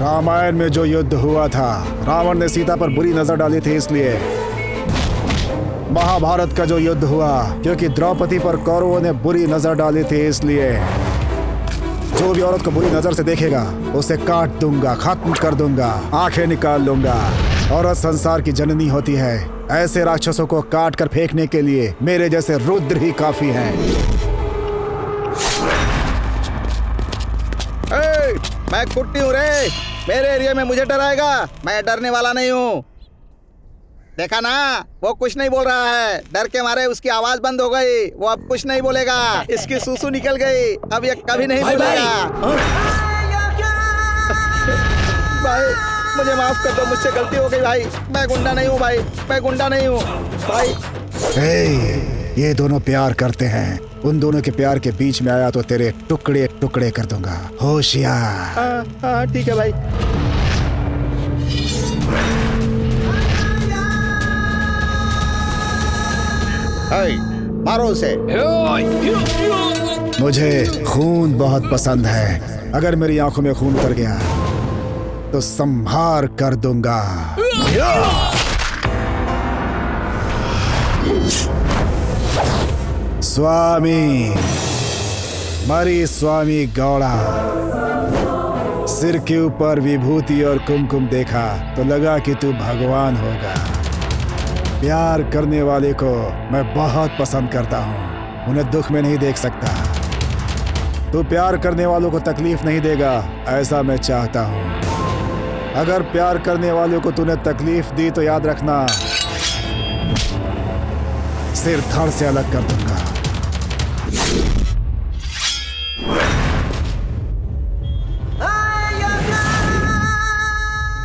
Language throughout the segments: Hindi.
रामायण में जो युद्ध हुआ था, रावण ने सीता पर बुरी नजर डाली थी इसलिए। महाभारत का जो युद्ध हुआ, क्योंकि द्रौपदी पर कौरवों ने बुरी नजर डाली थी इसलिए। जो भी औरत को बुरी नजर से देखेगा उसे काट दूंगा, खत्म कर दूंगा, आंखें निकाल लूंगा। औरत संसार की जननी होती है। ऐसे राक्षसों को काट कर फेंकने के लिए मेरे जैसे रुद्र ही काफी हैं। मैं कुट्टी हूँ रे, मेरे एरिया में मुझे डराएगा? मैं डरने वाला नहीं हूँ। देखा ना, वो कुछ नहीं बोल रहा है, डर के मारे उसकी आवाज बंद हो गई। वो अब कुछ नहीं बोलेगा, इसकी सूसू निकल गई, अब ये कभी नहीं बोलेगा। भाई मुझे माफ कर दो, मुझसे गलती हो गई भाई। मैं गुंडा नहीं हूँ भाई, मैं गुंडा नहीं हूँ भाई। ये दोनों प्यार करते हैं। उन दोनों के प्यार के बीच में आया तो तेरे टुकड़े टुकड़े कर दूंगा, होशियार। हाँ ठीक है भाई। मारो उसे। मुझे खून बहुत पसंद है। अगर मेरी आंखों में खून उतर गया तो संहार कर दूंगा। स्वामी, मरी स्वामी गौड़ा। सिर के ऊपर विभूति और कुमकुम देखा तो लगा कि तू भगवान होगा। प्यार करने वाले को मैं बहुत पसंद करता हूँ, उन्हें दुख में नहीं देख सकता। तू प्यार करने वालों को तकलीफ नहीं देगा, ऐसा मैं चाहता हूँ। अगर प्यार करने वालों को तूने तकलीफ दी तो याद रखना, सिर धड़ से अलग कर दूंगा।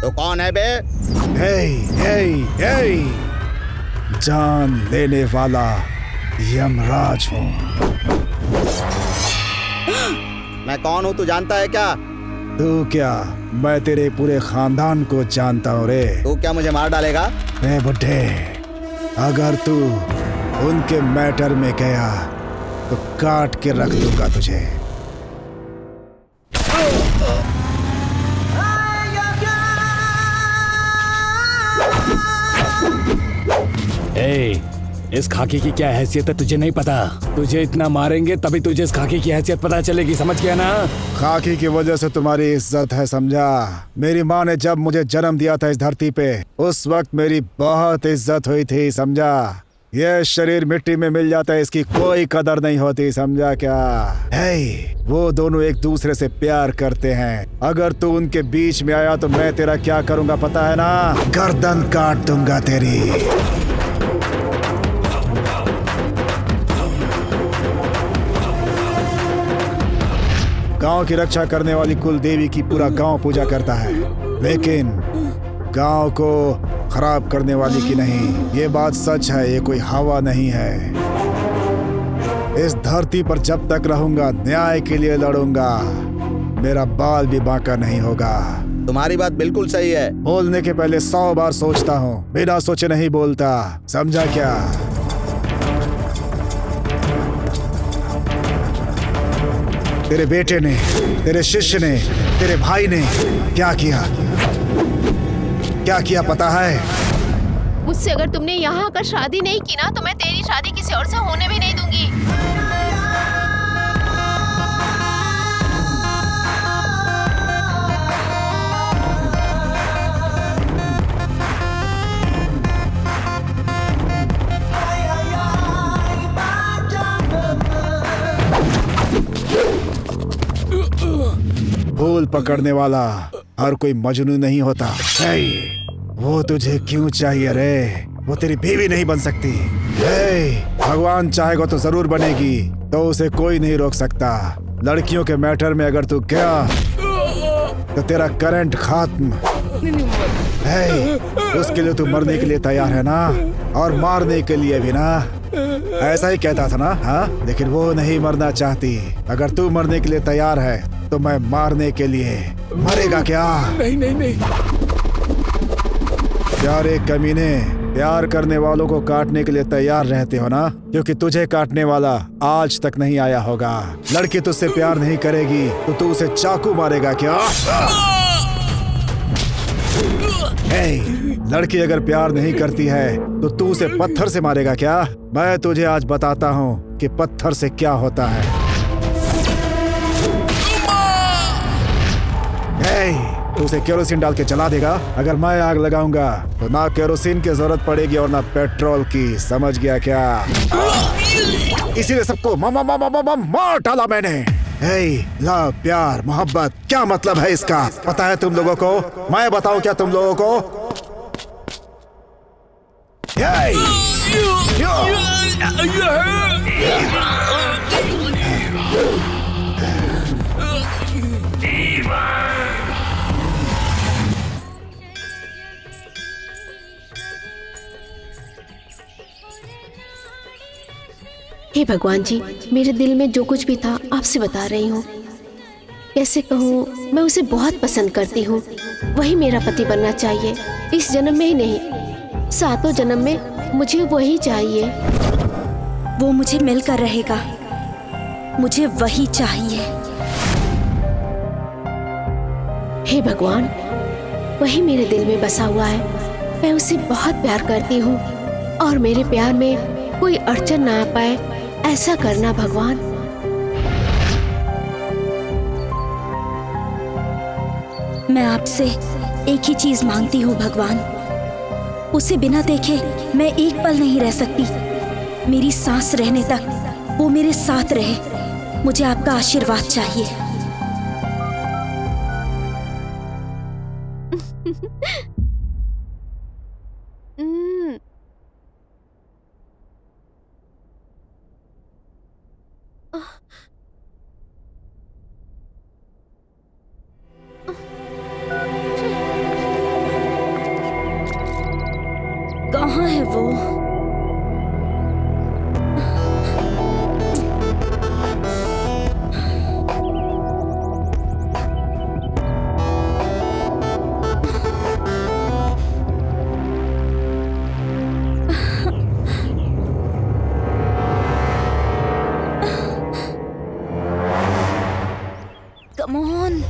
तो कौन है बे? जान लेने वाला यमराज हूँ। मैं कौन हूँ तू जानता है क्या? तू क्या, मैं तेरे पूरे खानदान को जानता हूँ रे। तू क्या मुझे मार डालेगा? रे बुड्ढे, अगर तू उनके मैटर में गया तो काट के रख दूंगा तुझे। इस खाकी की क्या हैसियत है तुझे नहीं पता? तुझे इतना मारेंगे तभी तुझे इस खाकी की हैसियत पता चलेगी, समझ गया ना? खाकी की वजह से तुम्हारी इज्जत है, समझा? मेरी माँ ने जब मुझे जन्म दिया था इस धरती पे, उस वक्त मेरी बहुत इज्जत हुई थी, समझा? ये शरीर मिट्टी में मिल जाता है, इसकी कोई कदर नहीं होती, समझा क्या? वो दोनों एक दूसरे से प्यार करते हैं। अगर तू उनके बीच में आया तो मैं तेरा क्या करूंगा पता है ना? गर्दन काट दूंगा तेरी। गांव की रक्षा करने वाली कुल देवी की पूरा गांव पूजा करता है, लेकिन गांव को खराब करने वाली की नहीं। ये बात सच है, ये कोई हवा नहीं है। इस धरती पर जब तक रहूंगा न्याय के लिए लड़ूंगा, मेरा बाल भी बांका नहीं होगा। तुम्हारी बात बिल्कुल सही है। बोलने के पहले 100 बार सोचता हूँ, बिना सोचे नहीं बोलता, समझा क्या? तेरे बेटे ने, तेरे शिष्य ने, तेरे भाई ने क्या किया? क्या किया पता है? मुझसे अगर तुमने यहाँ आकर शादी नहीं की ना, तो मैं तेरी शादी किसी और से होने भी नहीं दूंगी। फूल पकड़ने वाला हर कोई मजनू नहीं होता। वो तुझे क्यों चाहिए रे? वो तेरी बीवी नहीं बन सकती। भगवान चाहेगा तो जरूर बनेगी, तो उसे कोई नहीं रोक सकता। लड़कियों के मैटर में अगर तू गया तो तेरा करंट खत्म। उसके लिए तू मरने के लिए तैयार है ना? और मारने के लिए भी ना? ऐसा ही कहता था ना? हाँ, लेकिन वो नहीं मरना चाहती। अगर तू मरने के लिए तैयार है तो मैं मारने के लिए। मरेगा क्या? नहीं नहीं नहीं। प्यारे कमीने, प्यार करने वालों को काटने के लिए तैयार रहते हो ना? क्योंकि तुझे काटने वाला आज तक नहीं आया होगा। लड़की तुझसे प्यार नहीं करेगी तो तू उसे चाकू मारेगा क्या? लड़की अगर प्यार नहीं करती है तो तू उसे पत्थर से मारेगा क्या? मैं तुझे आज बताता हूँ कि पत्थर से क्या होता है। तू उसे केरोसिन डाल के जला देगा। अगर मैं आग लगाऊंगा तो ना केरोसिन की जरूरत पड़ेगी और ना पेट्रोल की, समझ गया क्या? इसीलिए सबको मार डाला मैंने। लव, प्यार, मोहब्बत, क्या मतलब है इसका? पता है तुम लोगों को? मैं बताऊं क्या तुम लोगों को? हे भगवान जी, मेरे दिल में जो कुछ भी था आपसे बता रही हूँ। कैसे कहूँ, मैं उसे बहुत पसंद करती हूँ। वही मेरा पति बनना चाहिए, इस जन्म में ही नहीं, 7 जन्म में मुझे वही चाहिए। वो मुझे मिलकर रहेगा, मुझे वही चाहिए। हे भगवान, वही मेरे दिल में बसा हुआ है। मैं उसे बहुत प्यार करती हूँ और मेरे प्यार में कोई अड़चन ना आ पाए, ऐसा करना भगवान। मैं आपसे एक ही चीज मांगती हूँ भगवान, उसे बिना देखे मैं एक पल नहीं रह सकती। मेरी सांस रहने तक वो मेरे साथ रहे। मुझे आपका आशीर्वाद चाहिए। कहाँ है वो? Come on.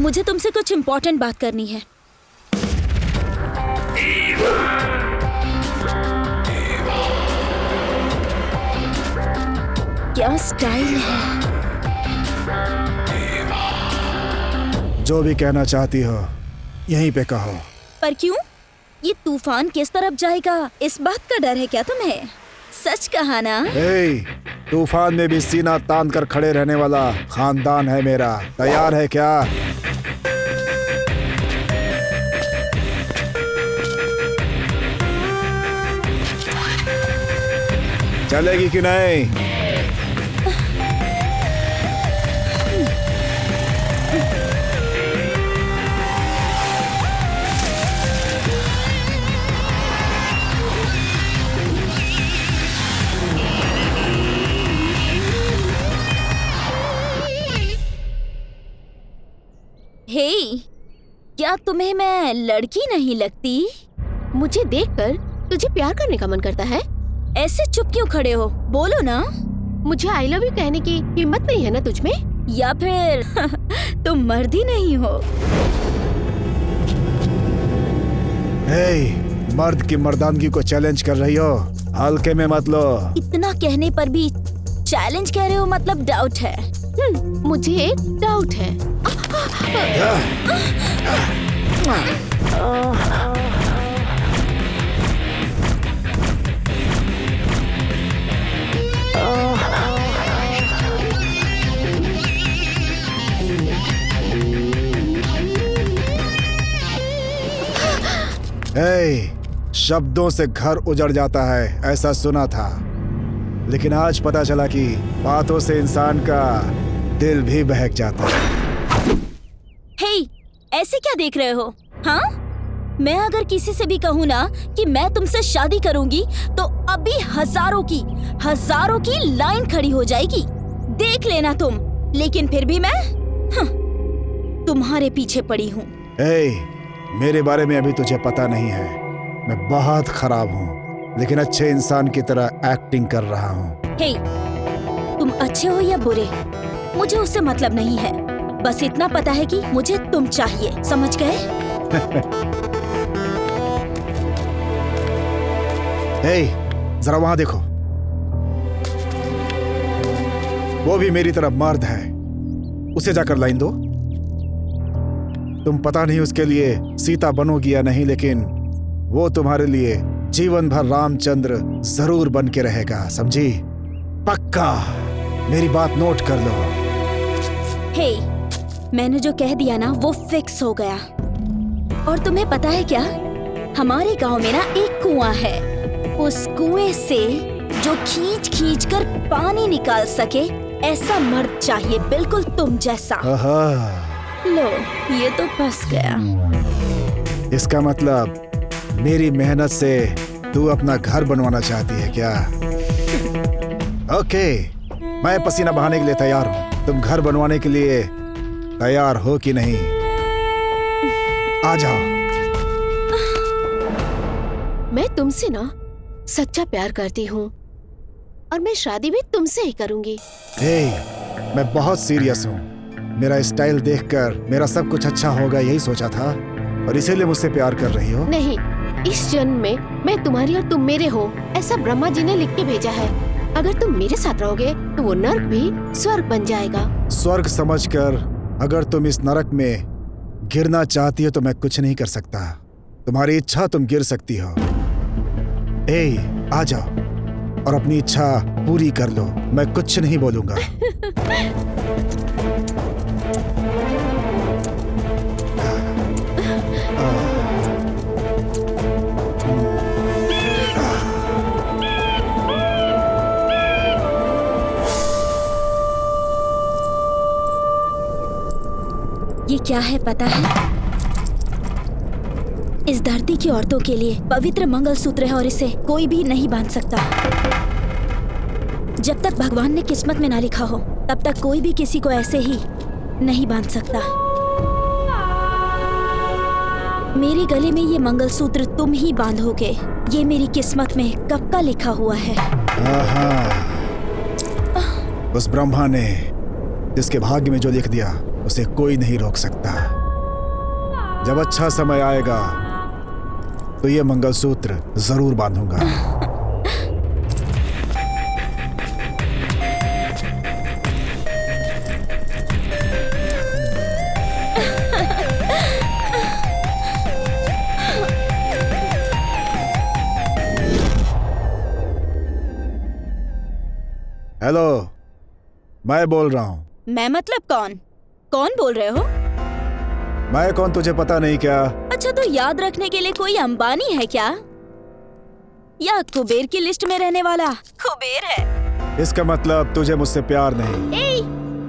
मुझे तुमसे कुछ इम्पोर्टेंट बात करनी है। क्या स्टाइल है। जो भी कहना चाहती हो यहीं पे कहो। पर क्यों? ये तूफान किस तरफ जाएगा, इस बात का डर है क्या तुम्हें? सच कहा ना? तूफान में भी सीना तान कर खड़े रहने वाला खानदान है मेरा। तैयार है क्या? चलेगी कि नहीं? हे, क्या तुम्हें मैं लड़की नहीं लगती? मुझे देखकर तुझे प्यार करने का मन करता है? ऐसे चुप क्यों खड़े हो? बोलो ना। मुझे आई लव यू कहने की हिम्मत नहीं है ना तुझमें? या फिर तुम मर्द ही नहीं हो? मर्द की मर्दानगी को चैलेंज कर रही हो? हल्के में मत लो। इतना कहने पर भी चैलेंज कह रहे हो, मतलब डाउट है। मुझे एक डाउट है। शब्दों से घर उजड़ जाता है, ऐसा सुना था, लेकिन आज पता चला कि बातों से इंसान का दिल भी बहक जाता है। हे, ऐसे क्या देख रहे हो? हाँ, मैं अगर किसी से भी कहूँ ना कि मैं तुमसे शादी करूंगी तो अभी हजारों की लाइन खड़ी हो जाएगी। देख लेना तुम। लेकिन फिर भी मैं तुम्हारे पीछे पड़ी हूँ। मेरे बारे में अभी तुझे पता नहीं है। मैं बहुत खराब हूँ, लेकिन अच्छे इंसान की तरह एक्टिंग कर रहा हूँ। हे, तुम अच्छे हो या बुरे, मुझे उससे मतलब नहीं है। बस इतना पता है कि मुझे तुम चाहिए, समझ गए? जरा वहां देखो, वो भी मेरी तरफ मर्द है। उसे जाकर लाइन दो। तुम पता नहीं उसके लिए सीता बनोगी या नहीं, लेकिन वो तुम्हारे लिए जीवन भर रामचंद्र जरूर बन के रहेगा, समझी? पक्का। मेरी बात नोट कर लो। हे, मैंने जो कह दिया ना वो फिक्स हो गया। और तुम्हें पता है क्या, हमारे गांव में ना एक कुआं है। उस कुएं से जो खींच कर पानी निकाल सके, ऐसा मर्द चाहिए, बिल्कुल तुम जैसा। लो, ये तो फंस गया। इसका मतलब मेरी मेहनत से तू अपना घर बनवाना चाहती है क्या? ओके, मैं पसीना बहाने के लिए तैयार हूँ। तुम घर बनवाने के लिए तैयार हो कि नहीं? आ जाओ। मैं तुमसे ना सच्चा प्यार करती हूँ और मैं शादी भी तुमसे ही करूंगी। मैं बहुत सीरियस हूँ। मेरा स्टाइल देखकर मेरा सब कुछ अच्छा होगा यही सोचा था, और इसीलिए मुझसे प्यार कर रही हो? नहीं, इस जन्म में मैं तुम्हारी और तुम मेरे हो, ऐसा ब्रह्मा जी ने लिख के भेजा है। अगर तुम मेरे साथ रहोगे तो वो नर्क भी स्वर्ग बन जाएगा। स्वर्ग समझकर अगर तुम इस नरक में गिरना चाहती हो तो मैं कुछ नहीं कर सकता। तुम्हारी इच्छा, तुम गिर सकती हो। आ जाओ और अपनी इच्छा पूरी कर लो। मैं कुछ नहीं बोलूंगा। ये क्या है पता है? इस धरती की औरतों के लिए पवित्र मंगलसूत्र है और इसे कोई भी नहीं बांध सकता। जब तक भगवान ने किस्मत में ना लिखा हो तब तक कोई भी किसी को ऐसे ही नहीं बांध सकता। मेरे गले में ये मंगलसूत्र तुम ही बांधोगे। ये मेरी किस्मत में कब का लिखा हुआ है। उस ब्रह्मा ने जिसके भाग्य में जो लिख दिया उसे कोई नहीं रोक सकता। जब अच्छा समय आएगा तो ये मंगलसूत्र जरूर बांधूंगा। हेलो, मैं बोल रहा हूँ। मैं मतलब कौन? कौन बोल रहे हो? मैं कौन तुझे पता नहीं क्या? अच्छा, तो याद रखने के लिए कोई अंबानी है क्या? या कुबेर की लिस्ट में रहने वाला कुबेर है? इसका मतलब तुझे मुझसे प्यार नहीं।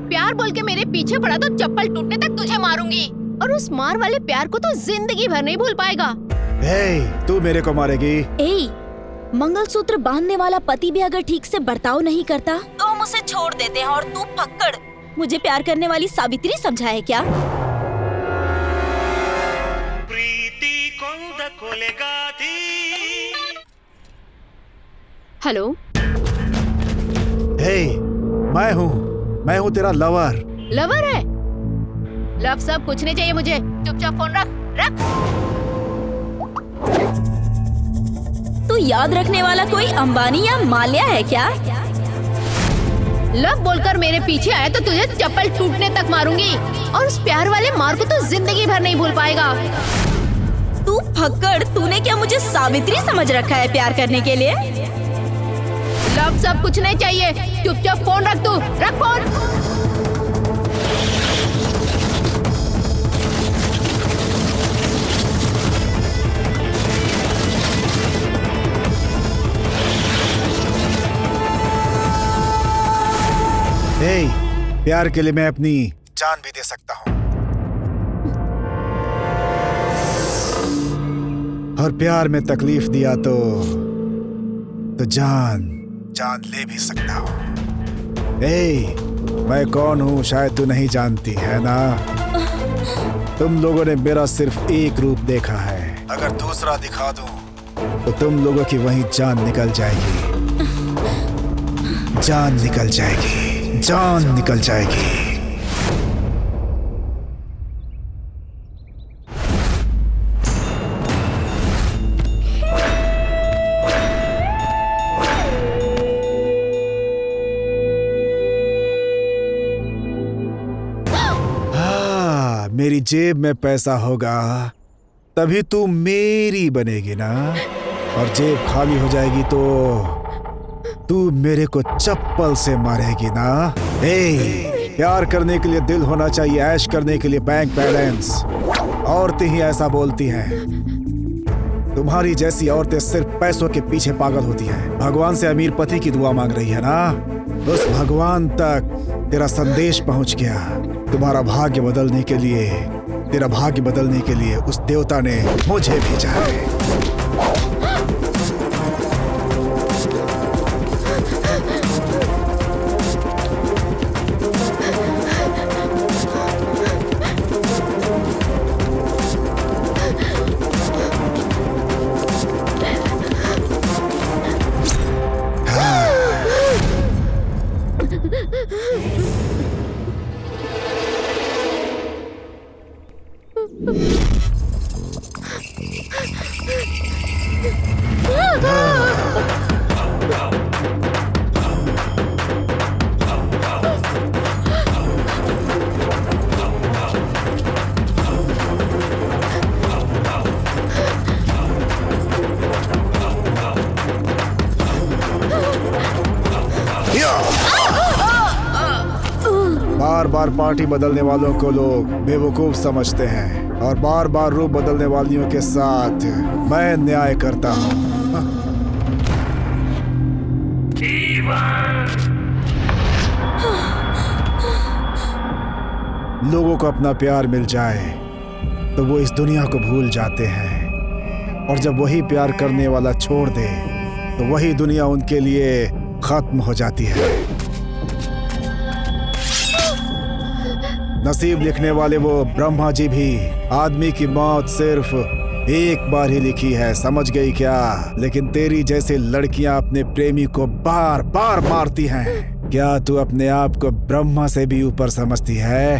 प्यार बोल के मेरे पीछे पड़ा तो चप्पल टूटने तक तुझे मारूंगी, और उस मार वाले प्यार को तो जिंदगी भर नहीं भूल पाएगा। तू मेरे को मारेगी? मंगलसूत्र बांधने वाला पति भी अगर ठीक से बर्ताव नहीं करता तो हम उसे छोड़ देते हैं, और तू फक्कड़ मुझे प्यार करने वाली सावित्री समझा है क्या? हेलो, मैं हूँ तेरा लवर। लवर है? लव सब कुछ नहीं चाहिए मुझे। चुपचाप फोन रख। तू याद रखने वाला कोई अंबानी या माल्या है क्या? लव बोलकर मेरे पीछे आया तो तुझे चप्पल टूटने तक मारूंगी, और उस प्यार वाले मार को तो जिंदगी भर नहीं भूल पाएगा। तू फक्कड़, तूने क्या मुझे सावित्री समझ रखा है प्यार करने के लिए? लव सब कुछ नहीं चाहिए, चुपचाप फोन रख, तू रख फोन। हे, प्यार के लिए मैं अपनी जान भी दे सकता हूँ, और प्यार में तकलीफ दिया तो जान ले भी सकता हूँ। हे, मैं कौन हूँ शायद तू नहीं जानती है ना। तुम लोगों ने मेरा सिर्फ एक रूप देखा है, अगर दूसरा दिखा दूं तो तुम लोगों की वहीं जान निकल जाएगी, जान निकल जाएगी, जान निकल जाएगी। मेरी जेब में पैसा होगा तभी तू मेरी बनेगी ना, और जेब खाली हो जाएगी तो तू मेरे को चप्पल से मारेगी ना। प्यार करने के लिए दिल होना चाहिए, ऐश करने के लिए बैंक बैलेंस। औरतें ही ऐसा बोलती हैं। तुम्हारी जैसी औरतें सिर्फ पैसों के पीछे पागल होती हैं। भगवान से अमीर पति की दुआ मांग रही है ना, उस भगवान तक तेरा संदेश पहुंच गया। तुम्हारा भाग्य बदलने के लिए, तेरा भाग्य बदलने के लिए उस देवता ने मुझे भेजा है। बार बार पार्टी बदलने वालों को लोग बेवकूफ समझते हैं, और बार बार रूप बदलने वालियों के साथ मैं न्याय करता हूँ। लोगों को अपना प्यार मिल जाए तो वो इस दुनिया को भूल जाते हैं, और जब वही प्यार करने वाला छोड़ दे तो वही दुनिया उनके लिए खत्म हो जाती है। नसीब लिखने वाले वो ब्रह्मा जी भी आदमी की मौत सिर्फ एक बार ही लिखी है, समझ गई क्या? लेकिन तेरी जैसे लड़कियां अपने प्रेमी को बार बार मारती हैं। क्या तू अपने आप को ब्रह्मा से भी ऊपर समझती है?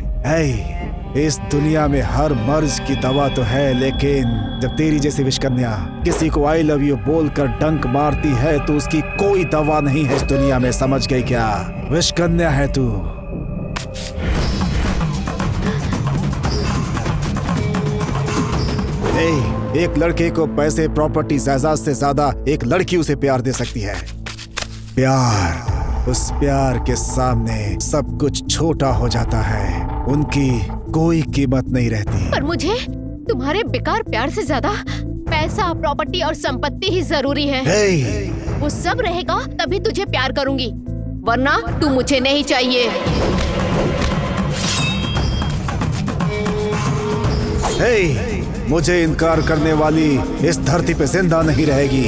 इस दुनिया में हर मर्ज की दवा तो है, लेकिन जब तेरी जैसी विषकन्या किसी को आई लव यू बोलकर डंक मारती है तो उसकी कोई दवा नहीं है इस दुनिया में, समझ गई क्या? विषकन्या है तू। एक लड़के को पैसे, प्रॉपर्टी, जायदाद से ज्यादा एक लड़की उसे प्यार दे सकती है। प्यार, उस प्यार के सामने सब कुछ छोटा हो जाता है, उनकी कोई कीमत नहीं रहती। पर मुझे तुम्हारे बेकार प्यार से ज्यादा पैसा, प्रॉपर्टी और संपत्ति ही जरूरी है। वो सब रहेगा तभी तुझे प्यार करूंगी, वरना तू मुझे नहीं चाहिए। मुझे इनकार करने वाली इस धरती पे जिंदा नहीं रहेगी।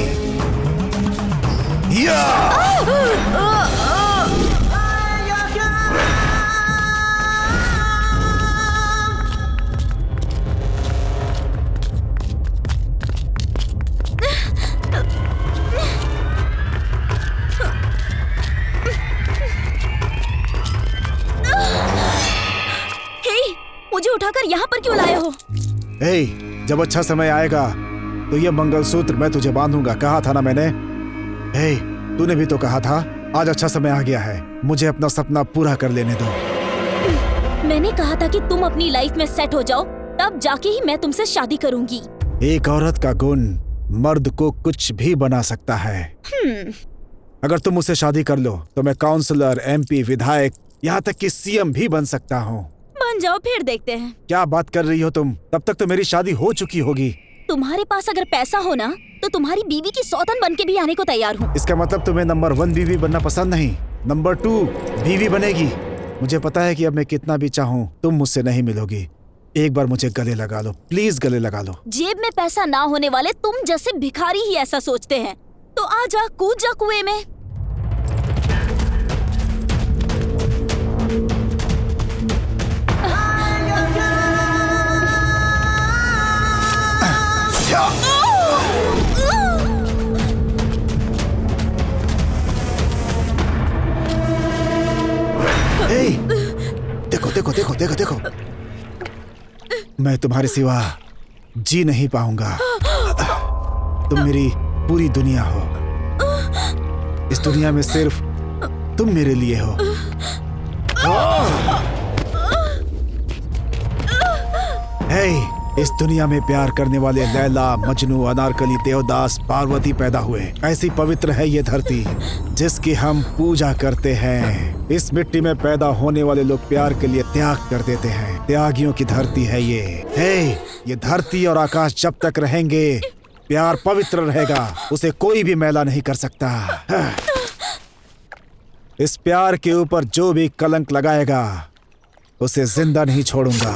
मुझे उठाकर यहाँ पर क्यों लाए हो? जब अच्छा समय आएगा तो ये मंगलसूत्र मैं तुझे बांधूंगा, कहा था ना मैंने। तूने भी तो कहा था आज अच्छा समय आ गया है, मुझे अपना सपना पूरा कर लेने दो। मैंने कहा था कि तुम अपनी लाइफ में सेट हो जाओ, तब जाके ही मैं तुमसे शादी करूंगी। एक औरत का गुण मर्द को कुछ भी बना सकता है। अगर तुम मुझसे शादी कर लो तो मैं काउंसलर, MP, विधायक, यहाँ तक कि CM भी बन सकता हूँ। बन जाओ, फिर देखते हैं। क्या बात कर रही हो तुम? तब तक तो मेरी शादी हो चुकी होगी। तुम्हारे पास अगर पैसा हो ना तो तुम्हारी बीवी की सौतन बन के भी आने को तैयार हूँ। इसका मतलब तुम्हें नंबर 1 बीवी बनना पसंद नहीं, नंबर 2 बीवी बनेगी। मुझे पता है कि अब मैं कितना भी चाहूँ तुम मुझसे नहीं मिलोगी। एक बार मुझे गले लगा लो, प्लीज गले लगा लो। जेब में पैसा ना होने वाले तुम जैसे भिखारी ही ऐसा सोचते हैं, तो आ जा, कूद जा कुएं में। देखो देखो देखो देखो देखो, मैं तुम्हारे सिवा जी नहीं पाऊंगा। तुम मेरी पूरी दुनिया हो। इस दुनिया में सिर्फ तुम मेरे लिए हो। इस दुनिया में प्यार करने वाले लैला, मजनू, अनारकली, देवदास, पार्वती पैदा हुए। ऐसी पवित्र है ये धरती जिसकी हम पूजा करते हैं। इस मिट्टी में पैदा होने वाले लोग प्यार के लिए त्याग कर देते हैं। त्यागियों की धरती है ये। ये धरती और आकाश जब तक रहेंगे प्यार पवित्र रहेगा, उसे कोई भी मैला नहीं कर सकता। इस प्यार के ऊपर जो भी कलंक लगाएगा उसे जिंदा नहीं छोड़ूंगा।